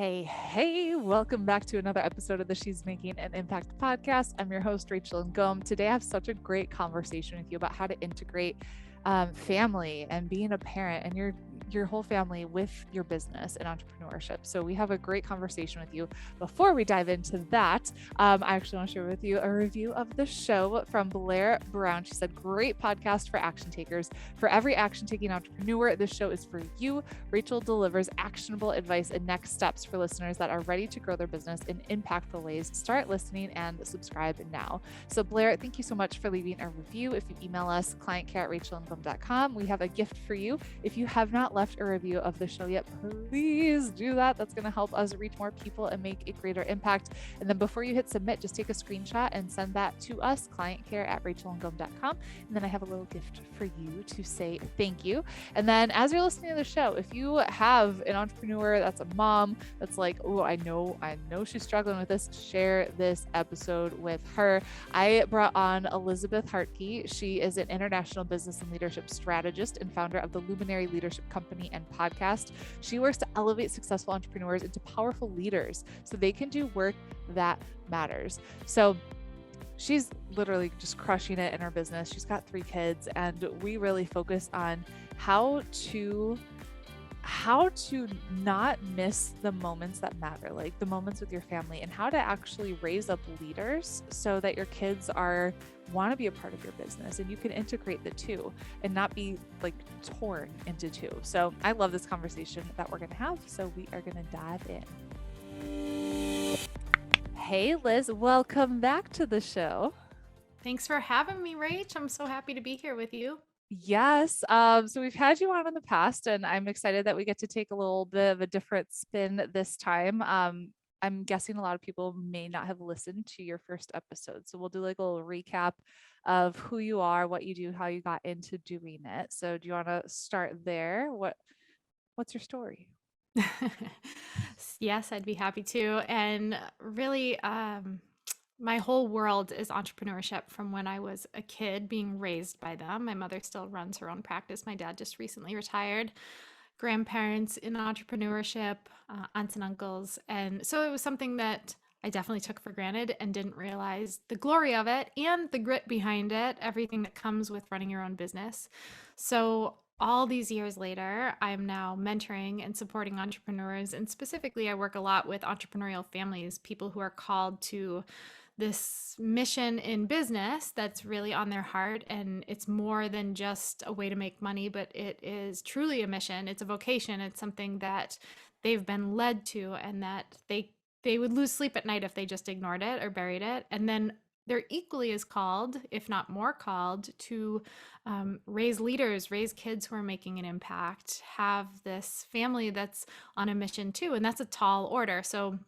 Hey, welcome back to another episode of the She's Making an Impact podcast. I'm your host, Rachel Ngom. Today I have such a great conversation with you about how to integrate family and being a parent and your whole family with your business and entrepreneurship. So we have a great conversation with you. Before we dive into that, I actually want to share with you a review of the show from Blair Brown. She said, great podcast for action takers. For every action taking entrepreneur, this show is for you. Rachel delivers actionable advice and next steps for listeners that are ready to grow their business in impactful ways. Start listening and subscribe now. So Blair, thank you so much for leaving a review. If you email us, clientcare@rachelandgum.com, we have a gift for you. If you have not left a review of the show yet, please do that. That's going to help us reach more people and make a greater impact. And then before you hit submit, just take a screenshot and send that to us, clientcare@rachelandgum.com. And then I have a little gift for you to say thank you. And then as you're listening to the show, if you have an entrepreneur that's a mom that's like, oh, I know she's struggling with this, share this episode with her. I brought on Elizabeth Hartke. She is an international business and leadership strategist and founder of the Luminary Leadership Company and podcast. She works to elevate successful entrepreneurs into powerful leaders so they can do work that matters. So she's literally just crushing it in her business. She's got 3 kids, and we really focus on how to not miss the moments that matter, like the moments with your family, and how to actually raise up leaders so that your kids want to be a part of your business and you can integrate the two and not be like torn into two. So I love this conversation that we're going to have. So we are going to dive in. Hey, Liz, welcome back to the show. Thanks for having me, Rach. I'm so happy to be here with you. Yes. So we've had you on in the past, and I'm excited that we get to take a little bit of a different spin this time. I'm guessing a lot of people may not have listened to your first episode. So we'll do like a little recap of who you are, what you do, how you got into doing it. So do you want to start there? What's your story? Yes, I'd be happy to. And really, my whole world is entrepreneurship from when I was a kid, being raised by them. My mother still runs her own practice. My dad just recently retired. Grandparents in entrepreneurship, aunts and uncles. And so it was something that I definitely took for granted and didn't realize the glory of it and the grit behind it, everything that comes with running your own business. So all these years later, I'm now mentoring and supporting entrepreneurs. And specifically, I work a lot with entrepreneurial families, people who are called to this mission in business that's really on their heart. And it's more than just a way to make money, but it is truly a mission. It's a vocation. It's something that they've been led to, and that they would lose sleep at night if they just ignored it or buried it. And then they're equally as called, if not more called, to raise leaders, raise kids who are making an impact, have this family that's on a mission too. And that's a tall order. So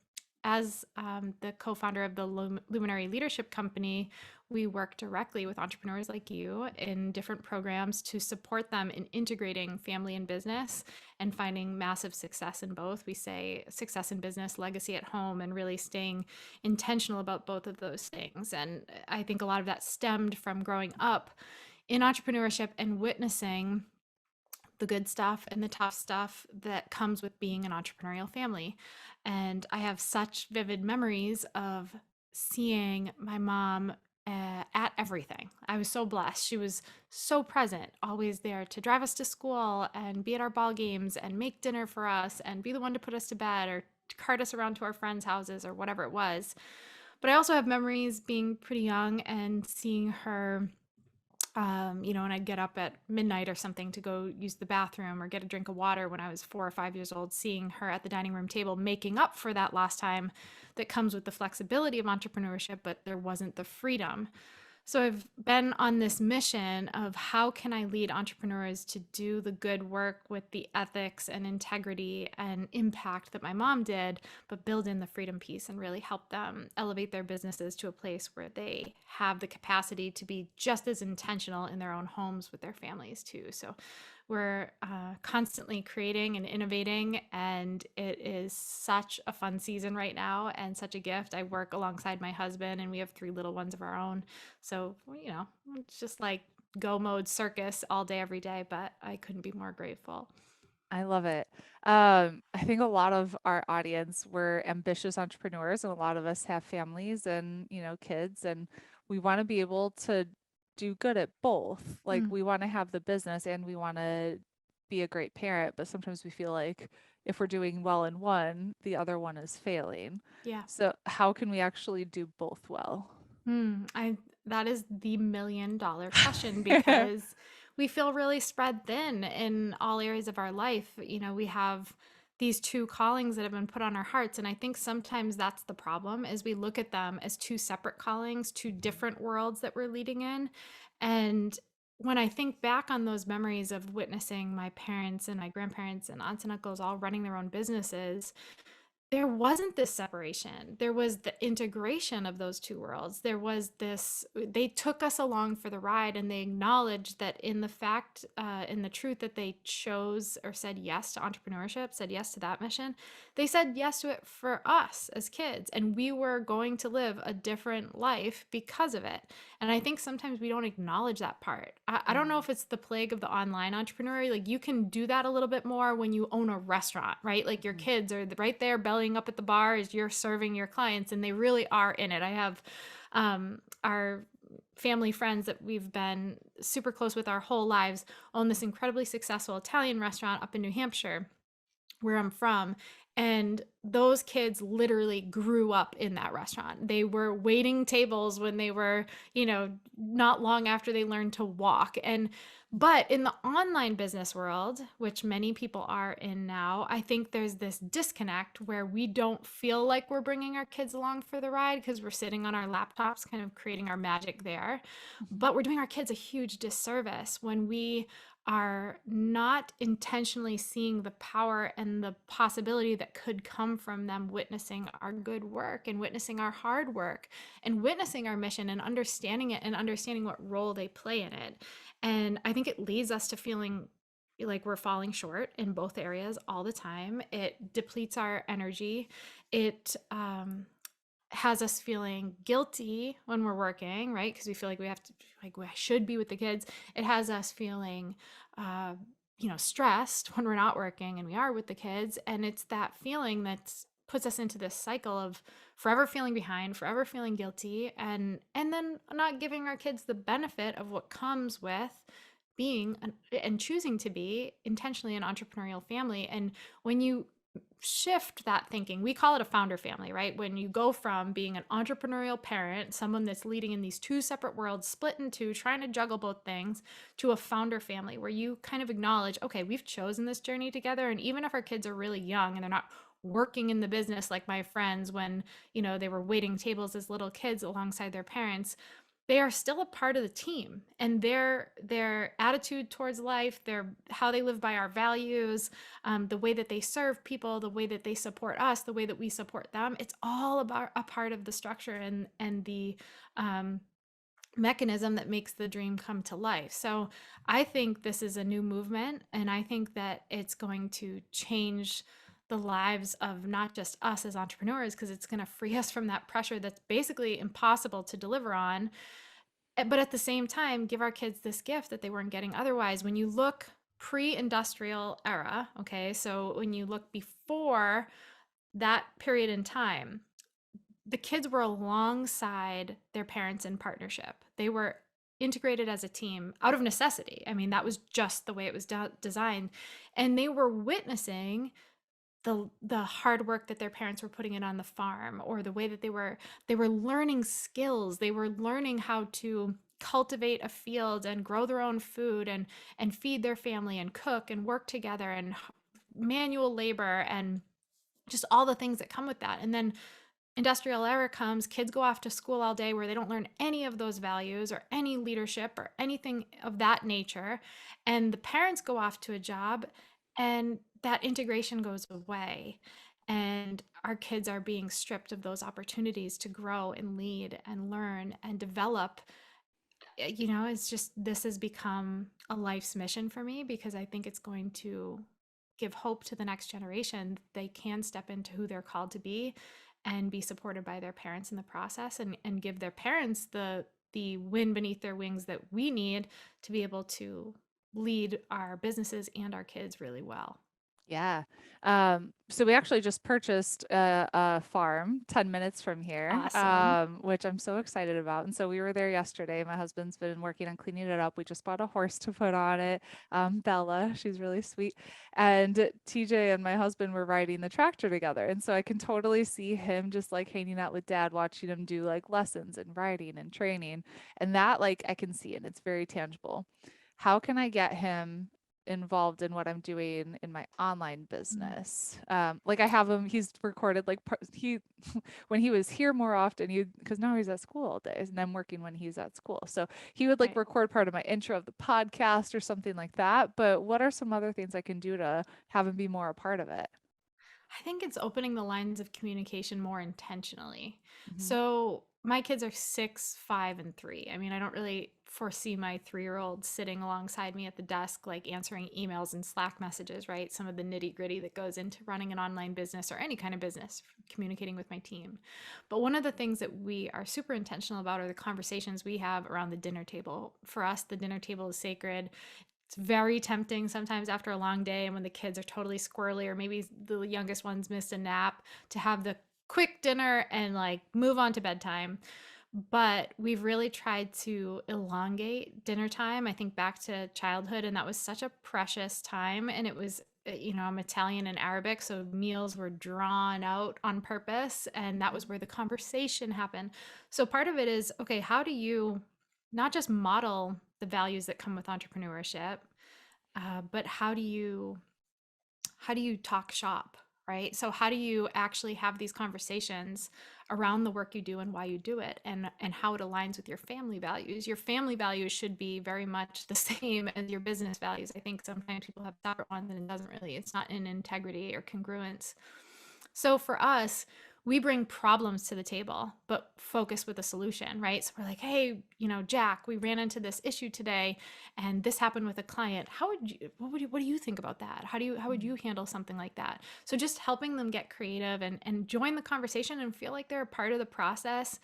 as the co-founder of the Luminary Leadership Company, we work directly with entrepreneurs like you in different programs to support them in integrating family and business and finding massive success in both. We say success in business, legacy at home, and really staying intentional about both of those things. And I think a lot of that stemmed from growing up in entrepreneurship and witnessing the good stuff and the tough stuff that comes with being an entrepreneurial family. And I have such vivid memories of seeing my mom at everything. I was so blessed. She was so present, always there to drive us to school and be at our ball games and make dinner for us and be the one to put us to bed or to cart us around to our friends' houses or whatever it was. But I also have memories being pretty young and seeing her and I'd get up at midnight or something to go use the bathroom or get a drink of water when I was 4 or 5 years old, seeing her at the dining room table making up for that lost time that comes with the flexibility of entrepreneurship, but there wasn't the freedom. So I've been on this mission of how can I lead entrepreneurs to do the good work with the ethics and integrity and impact that my mom did, but build in the freedom piece and really help them elevate their businesses to a place where they have the capacity to be just as intentional in their own homes with their families too. So we're constantly creating and innovating, and it is such a fun season right now and such a gift. I work alongside my husband, and we have 3 little ones of our own. So, it's just like go mode circus all day, every day, but I couldn't be more grateful. I love it. I think a lot of our audience were ambitious entrepreneurs, and a lot of us have families and, kids, and we want to be able to do good at both. Like Mm, we want to have the business and we want to be a great parent, but sometimes we feel like if we're doing well in one, the other one is failing. yeah. So how can we actually do both well? I that is the $1 million question because we feel really spread thin in all areas of our life. We have these two callings that have been put on our hearts, and I think sometimes that's the problem is we look at them as two separate callings, two different worlds that we're leading in. And when I think back on those memories of witnessing my parents and my grandparents and aunts and uncles all running their own businesses, there wasn't this separation. There was the integration of those two worlds. There was this, they took us along for the ride and they acknowledged that in the fact, in the truth that they chose or said yes to entrepreneurship, said yes to that mission, they said yes to it for us as kids. And we were going to live a different life because of it. And I think sometimes we don't acknowledge that part. I don't know Mm, if it's the plague of the online entrepreneur. Like you can do that a little bit more when you own a restaurant, right? Like your mhm, kids are right there bellying up at the bar as you're serving your clients, and they really are in it. I have our family friends that we've been super close with our whole lives own this incredibly successful Italian restaurant up in New Hampshire where I'm from. And those kids literally grew up in that restaurant. They were waiting tables when they were, not long after they learned to walk. But in the online business world, which many people are in now, I think there's this disconnect where we don't feel like we're bringing our kids along for the ride because we're sitting on our laptops, kind of creating our magic there. mhm, But we're doing our kids a huge disservice when we are not intentionally seeing the power and the possibility that could come from them witnessing our good work and witnessing our hard work and witnessing our mission and understanding it and understanding what role they play in it. And I think it leads us to feeling like we're falling short in both areas all the time. It depletes our energy. It has us feeling guilty when we're working, right? Because we feel like we have to, like, we should be with the kids. It has us feeling, uh, stressed when we're not working and we are with the kids. And it's that feeling that puts us into this cycle of forever feeling behind, forever feeling guilty, and then not giving our kids the benefit of what comes with being and choosing to be intentionally an entrepreneurial family. And when you shift that thinking. We call it a founder family, right? When you go from being an entrepreneurial parent, someone that's leading in these two separate worlds, split in two, trying to juggle both things, to a founder family where you kind of acknowledge, okay, we've chosen this journey together. And even if our kids are really young and they're not working in the business like my friends when, they were waiting tables as little kids alongside their parents, they are still a part of the team, and their attitude towards life, their how they live by our values, the way that they serve people, the way that they support us, the way that we support them, it's all about a part of the structure and the um, mechanism that makes the dream come to life. So I think this is a new movement, and I think that it's going to change the lives of not just us as entrepreneurs because it's going to free us from that pressure that's basically impossible to deliver on, but at the same time give our kids this gift that they weren't getting otherwise. When you look pre-industrial era, okay, so when you look before that period in time, the kids were alongside their parents in partnership. They were integrated as a team out of necessity. I mean, that was just the way it was designed, and they were witnessing the hard work that their parents were putting in on the farm, or the way that they were learning skills. They were learning how to cultivate a field and grow their own food and feed their family and cook and work together and manual labor and just all the things that come with that. And then industrial era comes, kids go off to school all day where they don't learn any of those values or any leadership or anything of that nature. And the parents go off to a job, and that integration goes away. And our kids are being stripped of those opportunities to grow and lead and learn and develop. It's just, this has become a life's mission for me because I think it's going to give hope to the next generation. They can step into who they're called to be and be supported by their parents in the process, and give their parents the wind beneath their wings that we need to be able to lead our businesses and our kids really well. Yeah. So we actually just purchased a farm 10 minutes from here, Awesome. which I'm so excited about. And so we were there yesterday. My husband's been working on cleaning it up. We just bought a horse to put on it. Bella, she's really sweet. And TJ and my husband were riding the tractor together. And so I can totally see him just like hanging out with dad, watching him do like lessons and riding and training. And that like I can see, and it's very tangible. How can I get him involved in what I'm doing in my online Mm. business? Like I have him, he's recorded like he when he was here more often, he because now he's at school all day and I'm working when he's at school. So he would like Right. record part of my intro of the podcast or something like that. But what are some other things I can do to have him be more a part of it? I think it's opening the lines of communication more intentionally. Hmm. So my kids are 6, 5, and 3. I mean, I don't really foresee my 3-year-old sitting alongside me at the desk, like answering emails and Slack messages, right? Some of the nitty gritty that goes into running an online business or any kind of business, communicating with my team. But one of the things that we are super intentional about are the conversations we have around the dinner table. For us, the dinner table is sacred. It's very tempting sometimes after a long day and when the kids are totally squirrely or maybe the youngest one's missed a nap to have the quick dinner and like move on to bedtime. But we've really tried to elongate dinner time. I think back to childhood, and that was such a precious time. And it was, I'm Italian and Arabic, so meals were drawn out on purpose, and that was where the conversation happened. So part of it is okay, how do you not just model the values that come with entrepreneurship, but how do you talk shop, right? So how do you actually have these conversations around the work you do and why you do it, and how it aligns with your family values? Your family values should be very much the same as your business values. I think sometimes people have separate ones and it doesn't really, it's not in integrity or congruence. So for us, we bring problems to the table, but focus with a solution, right? So we're like, hey, Jack, we ran into this issue today, and this happened with a client. What do you think about that? How would you handle something like that? So just helping them get creative and join the conversation and feel like they're a part of the process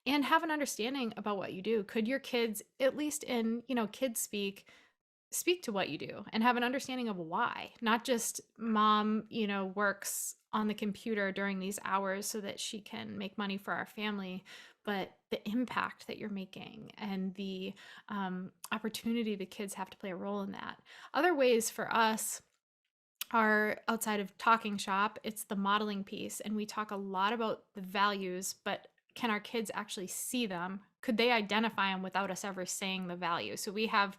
and have an understanding about what you do. Could your kids, at least in, kids speak to what you do and have an understanding of why, not just mom, works on the computer during these hours so that she can make money for our family, but the impact that you're making and the opportunity the kids have to play a role in that. Other ways for us are outside of talking shop, it's the modeling piece. And we talk a lot about the values, but can our kids actually see them? Could they identify them without us ever saying the value? So we have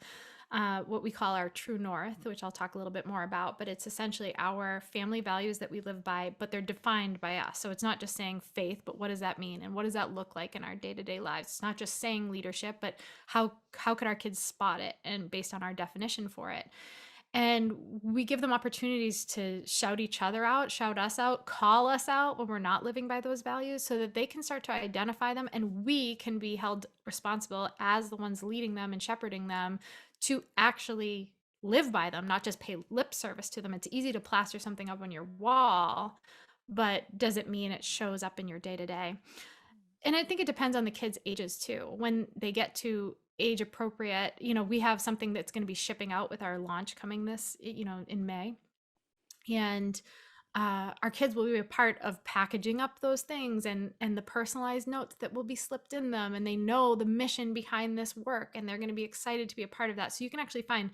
what we call our true north, which I'll talk a little bit more about, but it's essentially our family values that we live by, but they're defined by us. So it's not just saying faith, but what does that mean? And what does that look like in our day-to-day lives? It's not just saying leadership, but how could our kids spot it and based on our definition for it? And we give them opportunities to shout each other out, shout us out, call us out when we're not living by those values so that they can start to identify them and we can be held responsible as the ones leading them and shepherding them to actually live by them, not just pay lip service to them. It's easy to plaster something up on your wall, but does it mean it shows up in your day to day? And I think it depends on the kids' ages too. When they get to age appropriate, we have something that's going to be shipping out with our launch coming this, in May. And our kids will be a part of packaging up those things and the personalized notes that will be slipped in them. And they know the mission behind this work and they're going to be excited to be a part of that. So you can actually find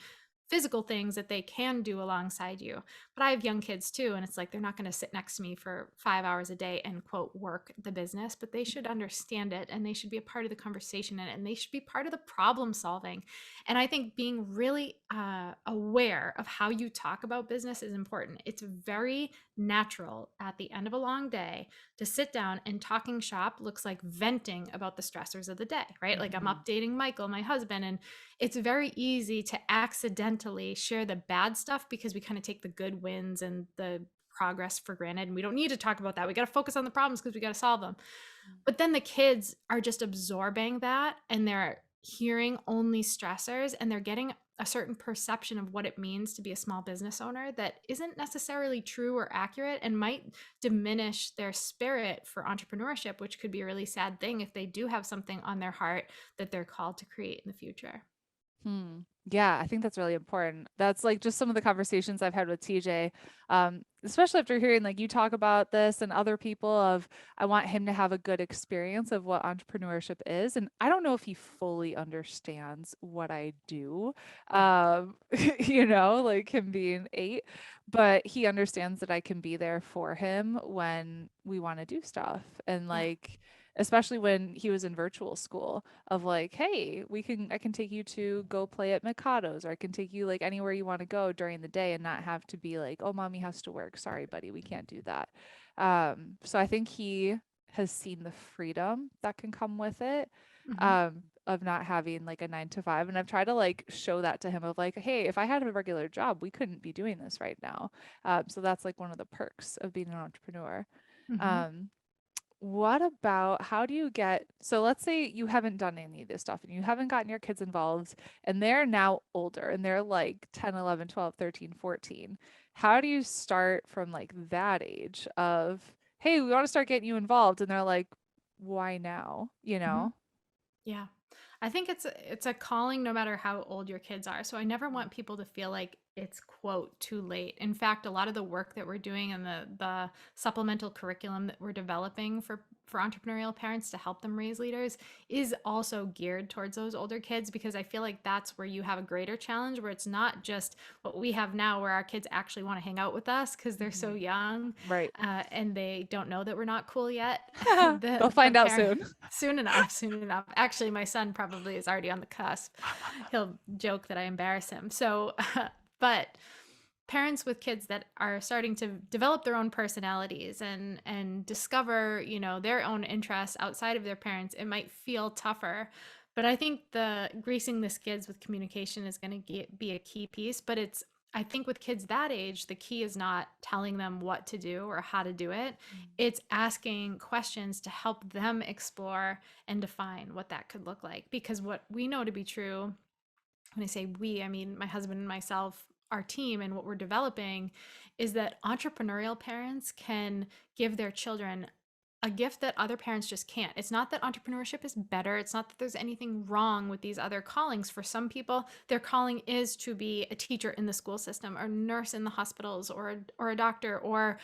physical things that they can do alongside you. But I have young kids too, and it's like they're not going to sit next to me for 5 hours a day and quote work the business, but they should understand it and they should be a part of the conversation in it and they should be part of the problem solving. And I think being really aware of how you talk about business is important. It's very natural at the end of a long day to sit down, and talking shop looks like venting about the stressors of the day, right? Like I'm Hmm. updating Michael, my husband, and it's very easy to accidentally share the bad stuff because we kind of take the good wins and the progress for granted. And we don't need to talk about that. We got to focus on the problems because we got to solve them. But then the kids are just absorbing that and they're hearing only stressors and they're getting a certain perception of what it means to be a small business owner that isn't necessarily true or accurate and might diminish their spirit for entrepreneurship, which could be a really sad thing if they do have something on their heart that they're called to create in the future. Hmm. Yeah, I think that's really important. That's like just some of the conversations I've had with TJ, especially after hearing like you talk about this and other people of I want him to have a good experience of what entrepreneurship is. And I don't know if he fully understands what I do, Yeah. like him being 8, but he understands that I can be there for him when we want to do stuff. And Yeah. like, especially when he was in virtual school of like, hey, I can take you to go play at Mikado's, or I can take you like anywhere you want to go during the day and not have to be like, oh, mommy has to work. Sorry, buddy, we can't do that. So I think he has seen the freedom that can come with it. Hmm. Of not having like a 9 to 5. And I've tried to like show that to him of like, hey, if I had a regular job, we couldn't be doing this right now. So that's like one of the perks of being an entrepreneur. Hmm. Um, what about how do you get so let's say you haven't done any of this stuff and you haven't gotten your kids involved and they're now older and they're like 10, 11, 12, 13, 14. How do you start from like that age of, hey, we want to start getting you involved, and they're like, why now? You Hmm. know? Yeah. I think it's a calling no matter how old your kids are. So I never want people to feel like it's quote too late. In fact, a lot of the work that we're doing and the supplemental curriculum that we're developing for entrepreneurial parents to help them raise leaders is also geared towards those older kids, because I feel like that's where you have a greater challenge, where it's not just what we have now where our kids actually want to hang out with us because they're so Mhm. young, Right. and they don't know that we're not cool yet. They'll The find out parent soon. soon enough, soon enough. Actually, my son probably is already on the cusp. He'll joke that I embarrass him. So, but parents with kids that are starting to develop their own personalities and discover, their own interests outside of their parents, it might feel tougher. But I think the greasing the skids with communication is going to be a key piece. But I think with kids that age, the key is not telling them what to do or how to do it. It's asking questions to help them explore and define what that could look like. Because what we know to be true, when I say we, I mean my husband and myself, our team, and what we're developing, is that entrepreneurial parents can give their children a gift that other parents just can't. It's not that entrepreneurship is better. It's not that there's anything wrong with these other callings. For some people, their calling is to be a teacher in the school system, or a nurse in the hospitals, or a doctor, or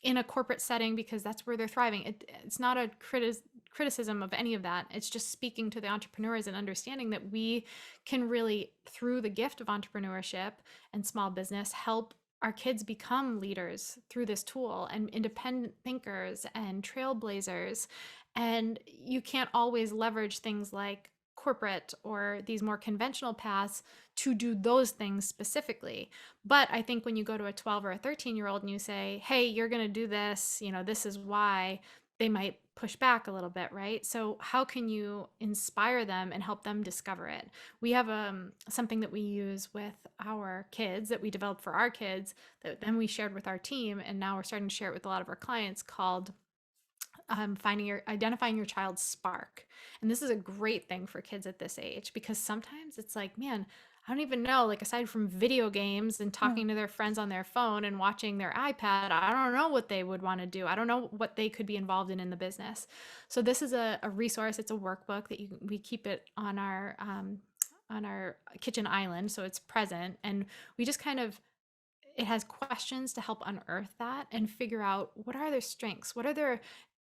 in a corporate setting, because that's where they're thriving. It's not a criticism of any of that. It's just speaking to the entrepreneurs and understanding that we can really, through the gift of entrepreneurship and small business, help our kids become leaders through this tool, and independent thinkers and trailblazers. And you can't always leverage things like corporate or these more conventional paths to do those things specifically. But I think when you go to a 12 or a 13-year-old and you say, hey, you're going to do this, this is why, they might push back a little bit, right? So how can you inspire them and help them discover it? We have something that we use with our kids, that we developed for our kids, that then we shared with our team, and now we're starting to share it with a lot of our clients, called identifying your child's spark. And this is a great thing for kids at this age, because sometimes it's like, man, I don't even know, like, aside from video games and talking to their friends on their phone and watching their iPad, I don't know what they would want to do. I don't know what they could be involved in the business. So this is a resource. It's a workbook that we keep it on our kitchen island, so it's present, and we just kind of, it has questions to help unearth that and figure out what are their strengths, what are their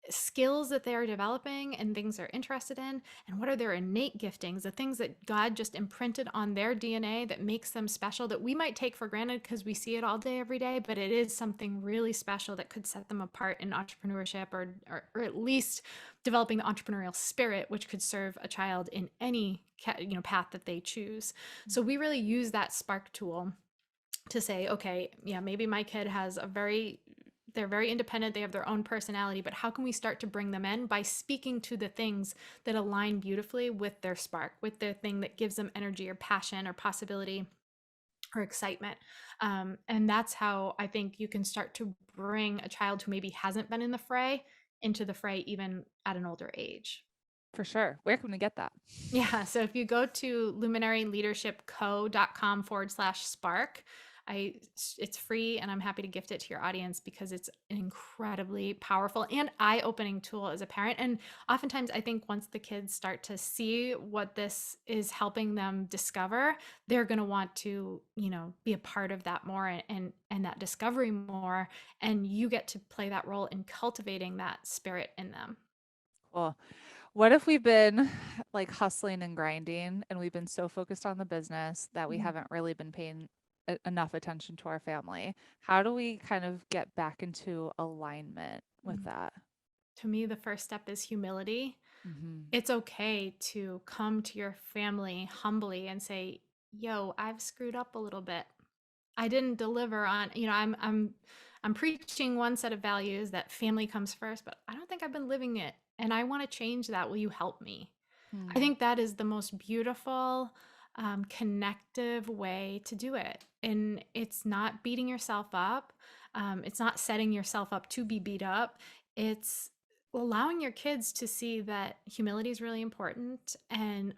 skills that they are developing and things they're interested in, and what are their innate giftings, the things that God just imprinted on their DNA that makes them special, that we might take for granted because we see it all day every day, but it is something really special that could set them apart in entrepreneurship, or at least developing the entrepreneurial spirit, which could serve a child in any path that they choose. So we really use that spark tool to say, okay, yeah, maybe my kid has they're very independent, they have their own personality, but how can we start to bring them in by speaking to the things that align beautifully with their spark, with their thing that gives them energy or passion or possibility or excitement. And that's how I think you can start to bring a child who maybe hasn't been in the fray into the fray, even at an older age. For sure. Where can we get that? Yeah. So if you go to luminaryleadershipco.com/spark, It's free, and I'm happy to gift it to your audience because it's an incredibly powerful and eye-opening tool as a parent. And oftentimes I think once the kids start to see what this is helping them discover, they're going to want to, be a part of that more, and that discovery more. And you get to play that role in cultivating that spirit in them. Well, what if we've been like hustling and grinding and we've been so focused on the business that we Mhm. haven't really been paying enough attention to our family? How do we kind of get back into alignment with Mm. that? To me, the first step is humility. Mm-hmm. It's okay to come to your family humbly and say, "Yo, I've screwed up a little bit. I didn't deliver on, I'm preaching one set of values that family comes first, but I don't think I've been living it, and I want to change that. Will you help me?" I Hmm. think that is the most beautiful, connective way to do it. And it's not beating yourself up. It's not setting yourself up to be beat up. It's allowing your kids to see that humility is really important, and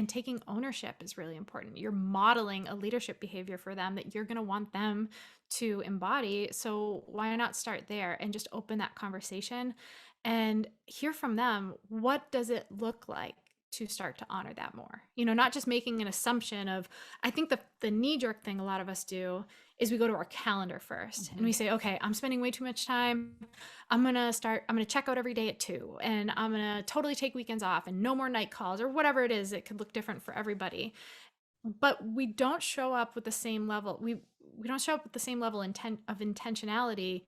taking ownership is really important. You're modeling a leadership behavior for them that you're going to want them to embody. So why not start there and just open that conversation and hear from them? What does it look like to start to honor that more? Not just making an assumption of, I think the knee jerk thing a lot of us do is we go to our calendar first and Mm-hmm. we say, okay, I'm spending way too much time. I'm going to check out every day at 2, and I'm going to totally take weekends off and no more night calls or whatever it is. It could look different for everybody, but we don't show up with the same level. We don't show up with the same level of intentionality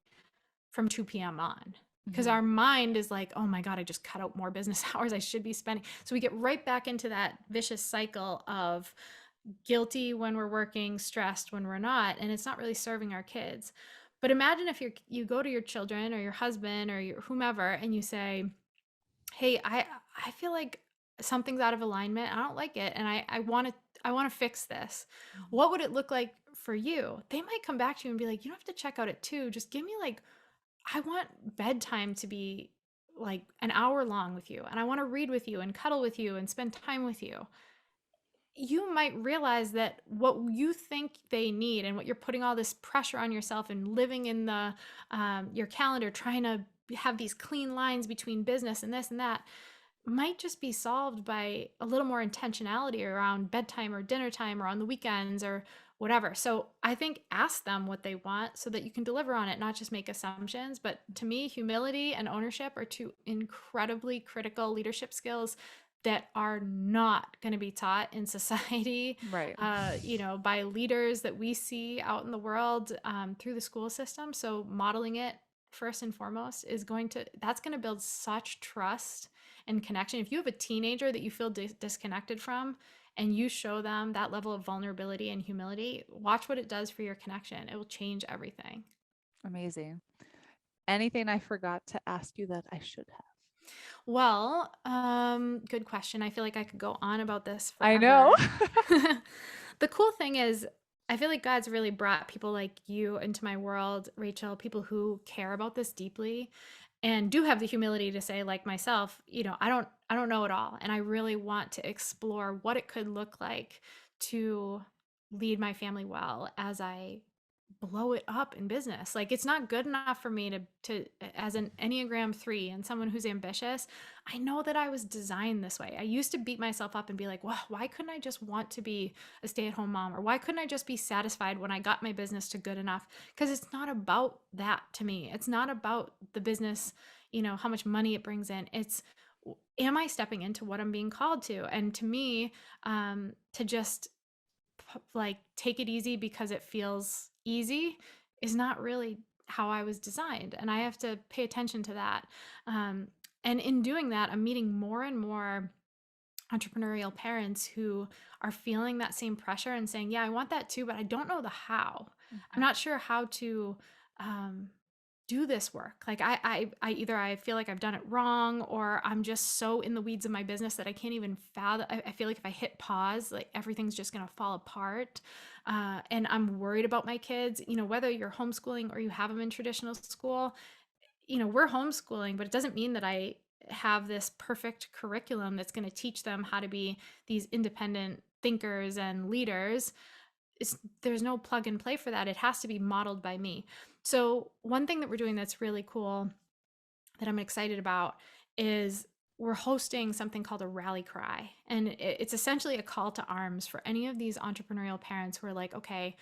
from 2 p.m. on, because Mm-hmm. our mind is like, oh my God, I just cut out more business hours I should be spending. So we get right back into that vicious cycle of guilty when we're working, stressed when we're not, and it's not really serving our kids. But imagine if you go to your children or your husband or your whomever and you say, hey, I feel like something's out of alignment. I don't like it, and I want to fix this. What would it look like for you? They might come back to you and be like, you don't have to check out at 2. Just give me, like, I want bedtime to be like an hour long with you, and I want to read with you and cuddle with you and spend time with you. You might realize that what you think they need, and what you're putting all this pressure on yourself and living in your calendar, trying to have these clean lines between business and this and that, might just be solved by a little more intentionality around bedtime or dinner time or on the weekends or whatever. So I think ask them what they want so that you can deliver on it, not just make assumptions. But to me, humility and ownership are two incredibly critical leadership skills that are not going to be taught in society, Right. by leaders that we see out in the world, through the school system. So modeling it first and foremost that's going to build such trust and connection. If you have a teenager that you feel disconnected from, and you show them that level of vulnerability and humility, watch what it does for your connection. It will change everything. Amazing. Anything I forgot to ask you that I should have? Well, good question. I feel like I could go on about this I know. forever. The cool thing is, I feel like God's really brought people like you into my world, Rachel, people who care about this deeply and do have the humility to say, like myself, I don't know it all, and I really want to explore what it could look like to lead my family well as I blow it up in business. Like, it's not good enough for me to as an Enneagram 3 and someone who's ambitious. I know that I was designed this way. I used to beat myself up and be like, well, why couldn't I just want to be a stay-at-home mom? Or why couldn't I just be satisfied when I got my business to good enough? Because it's not about that to me. It's not about the business, how much money it brings in. It's, am I stepping into what I'm being called to? And to me, to just like take it easy because it feels easy is not really how I was designed. And I have to pay attention to that. Um, and in doing that, I'm meeting more and more entrepreneurial parents who are feeling that same pressure and saying, yeah, I want that too, but I don't know the how. I'm Mhm. not sure how to um, do this work. Like, I either I feel like I've done it wrong, or I'm just so in the weeds of my business that I can't even fathom. I feel like if I hit pause, like everything's just going to fall apart. And I'm worried about my kids, whether you're homeschooling or you have them in traditional school. We're homeschooling, but it doesn't mean that I have this perfect curriculum that's going to teach them how to be these independent thinkers and leaders. there's no plug and play for that. It has to be modeled by me. So one thing that we're doing that's really cool that I'm excited about is we're hosting something called a rally cry. And it's essentially a call to arms for any of these entrepreneurial parents who are like, okay,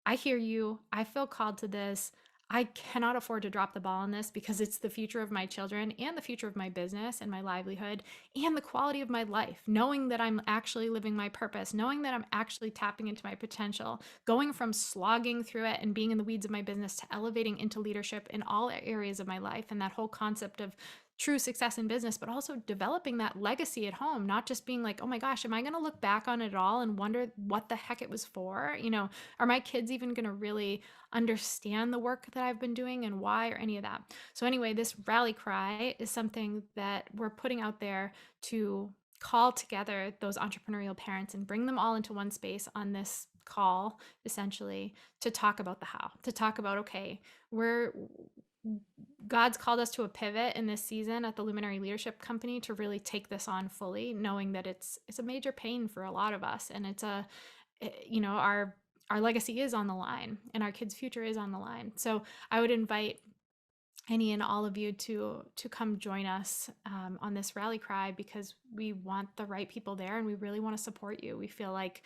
I hear you. I feel called to this. I cannot afford to drop the ball on this because it's the future of my children and the future of my business and my livelihood and the quality of my life. Knowing that I'm actually living my purpose, knowing that I'm actually tapping into my potential, going from slogging through it and being in the weeds of my business to elevating into leadership in all areas of my life. And that whole concept of true success in business, but also developing that legacy at home, not just being like, oh my gosh, am I going to look back on it all and wonder what the heck it was for? Are my kids even going to really understand the work that I've been doing and why, or any of that? So anyway, this rally cry is something that we're putting out there to call together those entrepreneurial parents and bring them all into one space on this call, essentially, to talk about the how, to talk about, okay, God's called us to a pivot in this season at the Luminary Leadership Company to really take this on fully, knowing that it's a major pain for a lot of us, and our legacy is on the line, and our kids' future is on the line. So I would invite any and all of you to come join us on this rally cry, because we want the right people there and we really want to support you. We feel like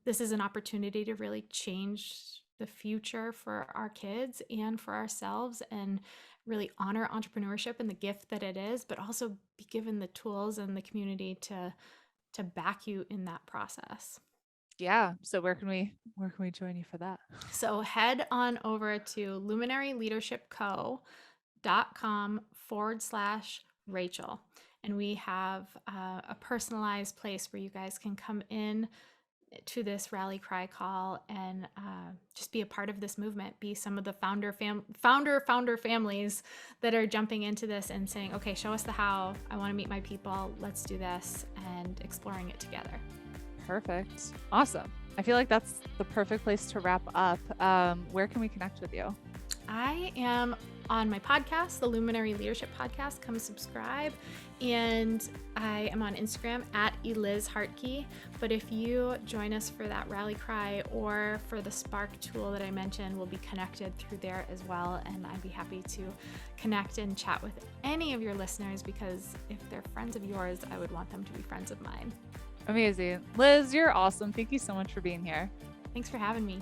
this is an opportunity to really change the future for our kids and for ourselves, and really honor entrepreneurship and the gift that it is, but also be given the tools and the community to back you in that process. Yeah. So where can we join you for that? So head on over to luminaryleadershipco.com/Rachel. And we have a personalized place where you guys can come in to this rally cry call and just be a part of this movement, be some of the founder families that are jumping into this and saying, okay, show us the how. I want to meet my people. Let's do this, and exploring it together. Perfect. Awesome. I feel like that's the perfect place to wrap up. Where can we connect with you? I am on my podcast, the Luminary Leadership Podcast. Come subscribe. And I am on Instagram at Eliz Hartke. But if you join us for that rally cry or for the Spark tool that I mentioned, we'll be connected through there as well. And I'd be happy to connect and chat with any of your listeners, because if they're friends of yours, I would want them to be friends of mine. Amazing. Liz, you're awesome. Thank you so much for being here. Thanks for having me.